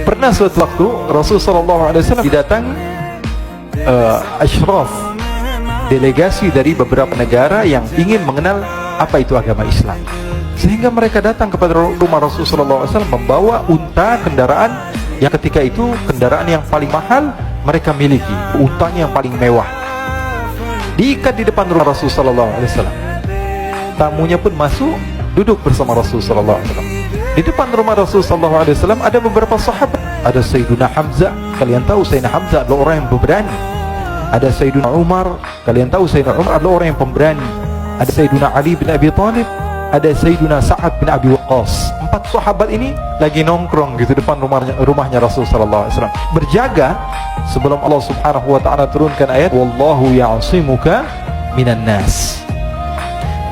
Pernah suatu waktu Rasulullah SAW didatangi asyraf, delegasi dari beberapa negara yang ingin mengenal apa itu agama Islam, sehingga mereka datang kepada rumah Rasulullah SAW membawa unta, kendaraan yang ketika itu kendaraan yang paling mahal mereka miliki, untanya yang paling mewah, diikat di depan rumah Rasulullah SAW. Tamunya pun masuk, duduk bersama Rasulullah SAW. Di depan rumah Rasulullah SAW ada beberapa sahabat. Ada Sayyiduna Hamzah, kalian tahu Sayyidina Hamzah adalah orang yang pemberani. Ada Sayyiduna Umar, kalian tahu Sayyidina Umar adalah orang yang pemberani. Ada Sayyiduna Ali bin Abi Thalib, ada Sayyiduna Sa'ad bin Abi Waqqas. 4 sahabat ini lagi nongkrong gitu depan rumahnya Rasulullah SAW, berjaga sebelum Allah Subhanahu wa taala turunkan ayat wallahu ya'simuka minan nas.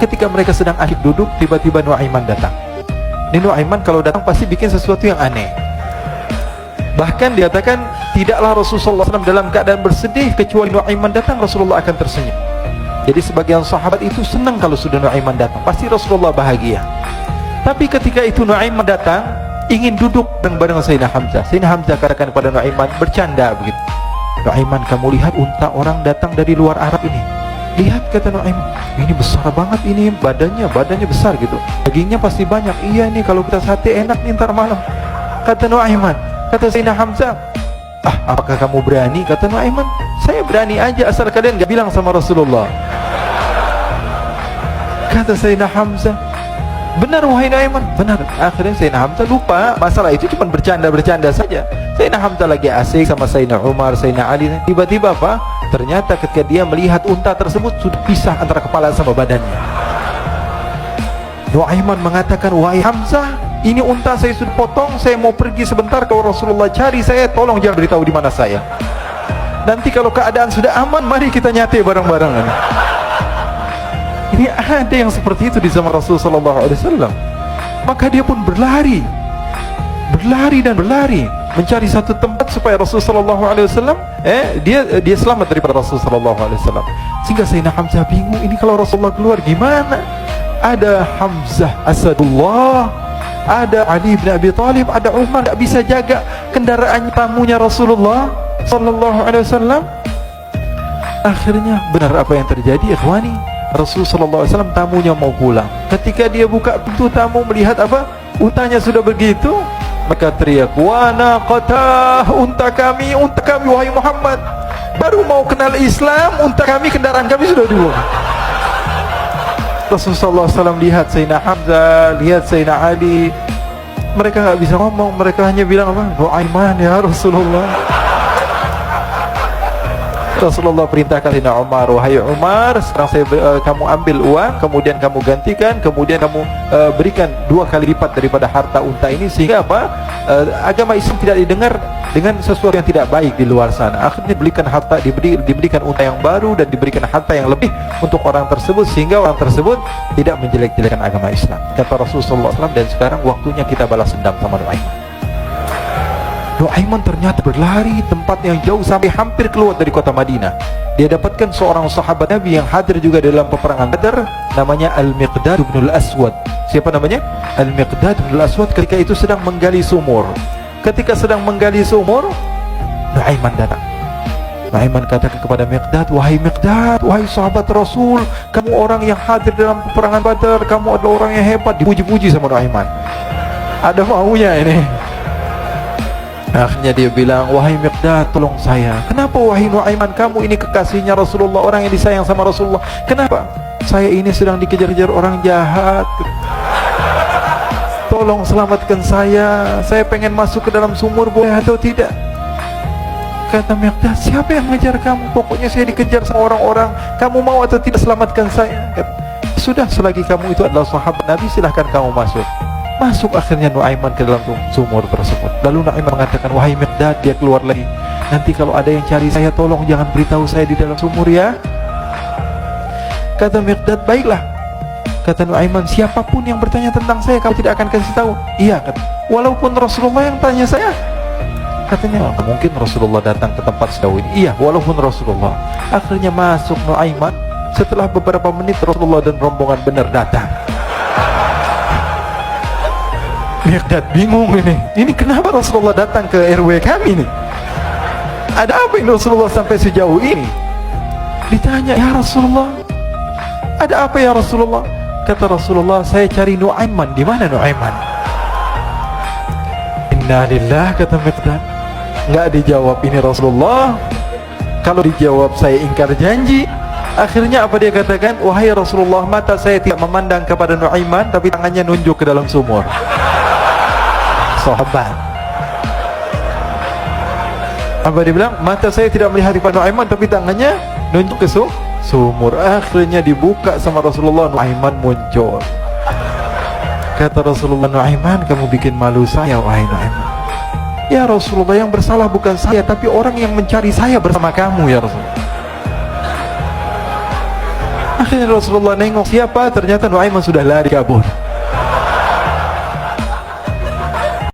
Ketika mereka sedang asyik duduk, tiba-tiba Nuaiman datang. Ini Nuaiman kalau datang pasti bikin sesuatu yang aneh. Bahkan dikatakan tidaklah Rasulullah SAW dalam keadaan bersedih kecuali Nuaiman datang Rasulullah akan tersenyum. Jadi sebagian sahabat itu senang kalau sudah Nuaiman datang, pasti Rasulullah bahagia. Tapi ketika itu Nuaiman datang ingin duduk bareng-bareng Sayyidina Hamzah. Sayyidina Hamzah katakan kepada Nuaiman, bercanda begitu, Nuaiman, kamu lihat unta orang datang dari luar Arab ini. Lihat, kata Nuaiman, ini besar banget, ini badannya besar gitu, dagingnya pasti banyak. Iya nih kalau kita sate enak nih ntar malam, kata Nuaiman. Kata Sayyidina Hamzah, apakah kamu berani? Kata Nuaiman, saya berani aja asal kalian gak bilang sama Rasulullah. Kata Sayyidina Hamzah, benar wahai Nuaiman, benar. Akhirnya Sayyidina Hamzah lupa masalah itu, cuma bercanda saja. Sayyidina Hamzah lagi asik sama Sayyidina Umar, Sayyidina Ali. Tiba-tiba apa? Ternyata ketika dia melihat unta tersebut sudah pisah antara kepala sama badannya. Nuaiman mengatakan, wahai Hamzah, ini unta saya sudah potong, saya mau pergi sebentar, kalau Rasulullah cari saya, tolong jangan beritahu di mana saya. Nanti kalau keadaan sudah aman, mari kita nyate bareng-bareng. Ini ada yang seperti itu di zaman Rasulullah SAW. Maka dia pun berlari mencari satu tempat supaya Rasulullah SAW dia selamat daripada Rasulullah SAW. Sehingga Sayyidina Hamzah bingung, ini kalau Rasulullah keluar gimana? Ada Hamzah Asadullah, ada Ali bin Abi Thalib, ada Umar, tak bisa jaga kendaraan tamunya Rasulullah sallallahu alaihi wasallam. Akhirnya benar apa yang terjadi, ikhwani. Rasul sallallahu alaihi wasallam tamunya mau pulang. Ketika dia buka pintu, tamu melihat apa? Untanya sudah begitu, maka teriak, "Wa naqatah, unta kami wahai Muhammad. Baru mau kenal Islam, unta kami, kendaraan kami sudah dibuang." Rasulullah SAW lihat Sayyidina Hamzah, lihat Sayyidina Ali, mereka nggak bisa ngomong, mereka hanya bilang apa? Nuaiman ya Rasulullah. Rasulullah perintahkan Sayyidina Umar, wahai Umar, sekarang kamu ambil uang, kemudian kamu gantikan, kemudian kamu berikan 2 kali lipat daripada harta unta ini, sehingga apa? Agama Islam tidak didengar dengan sesuatu yang tidak baik di luar sana. Akhirnya diberikan unta yang baru dan diberikan harta yang lebih untuk orang tersebut, sehingga orang tersebut tidak menjelek-jelekan agama Islam, kata Rasulullah SAW. Dan sekarang waktunya kita balas dendam sama Nuaiman. Nuaiman ternyata berlari tempat yang jauh sampai hampir keluar dari kota Madinah. Dia dapatkan seorang sahabat Nabi yang hadir juga dalam peperangan Badar, namanya Al-Miqdad bin Al-Aswad. Siapa namanya? Al-Miqdad bin Al-Aswad. Ketika itu sedang menggali sumur. Ketika sedang menggali sumur, Nuaiman datang. Nuaiman katakan kepada Miqdad, wahai Miqdad, wahai sahabat Rasul, kamu orang yang hadir dalam peperangan Badar, kamu adalah orang yang hebat. Dipuji-puji sama Nuaiman. Ada maunya ini. Akhirnya dia bilang, wahai Miqdad, tolong saya. Kenapa wahai Nuaiman, kamu ini kekasihnya Rasulullah, orang yang disayang sama Rasulullah. Kenapa? Saya ini sedang dikejar-kejar orang jahat. Tolong selamatkan saya pengen masuk ke dalam sumur, boleh atau tidak? Kata Miqdad, siapa yang mengejar kamu? Pokoknya saya dikejar sama orang-orang. Kamu mau atau tidak selamatkan saya? Kata, sudah, selagi kamu itu adalah sahabat Nabi, silahkan kamu masuk. Masuk akhirnya Nuaiman ke dalam sumur tersebut. Lalu Nuaiman mengatakan, wahai Miqdad, dia keluar lagi. Nanti kalau ada yang cari saya, tolong jangan beritahu saya di dalam sumur ya. Kata Miqdad, baiklah. Kata Nuaiman, siapapun yang bertanya tentang saya, kamu tidak akan kasih tahu. Iya, kata, walaupun Rasulullah yang tanya saya. Katanya, mungkin Rasulullah datang ke tempat sejauh ini. Iya, walaupun Rasulullah. Akhirnya masuk Nuaiman. Setelah beberapa menit, Rasulullah dan rombongan benar datang. Miqdad bingung ini kenapa Rasulullah datang ke RW kami nih? Ada apa ini Rasulullah sampai sejauh ini? Ditanya, ya Rasulullah, ada apa ya Rasulullah? Kata Rasulullah, saya cari Nu'aiman. Di mana Nu'aiman? Inna lillah, kata Miqdad. Nggak dijawab ini Rasulullah. Kalau dijawab saya ingkar janji. Akhirnya apa dia katakan? Wahai Rasulullah, mata saya tidak memandang kepada Nu'aiman, tapi tangannya nunjuk ke dalam sumur. Sahabat. Apa dia bilang? Mata saya tidak melihat kepada Nu'aiman, tapi tangannya nunjuk ke sumur. Akhirnya dibuka sama Rasulullah, Nu'aiman muncul. Kata Rasulullah, Nu'aiman, kamu bikin malu saya, wahai Nu'aiman. Ya Rasulullah, yang bersalah bukan saya, tapi orang yang mencari saya bersama kamu, ya Rasulullah. Akhirnya Rasulullah nengok, siapa? Ternyata Nu'aiman sudah lari kabur.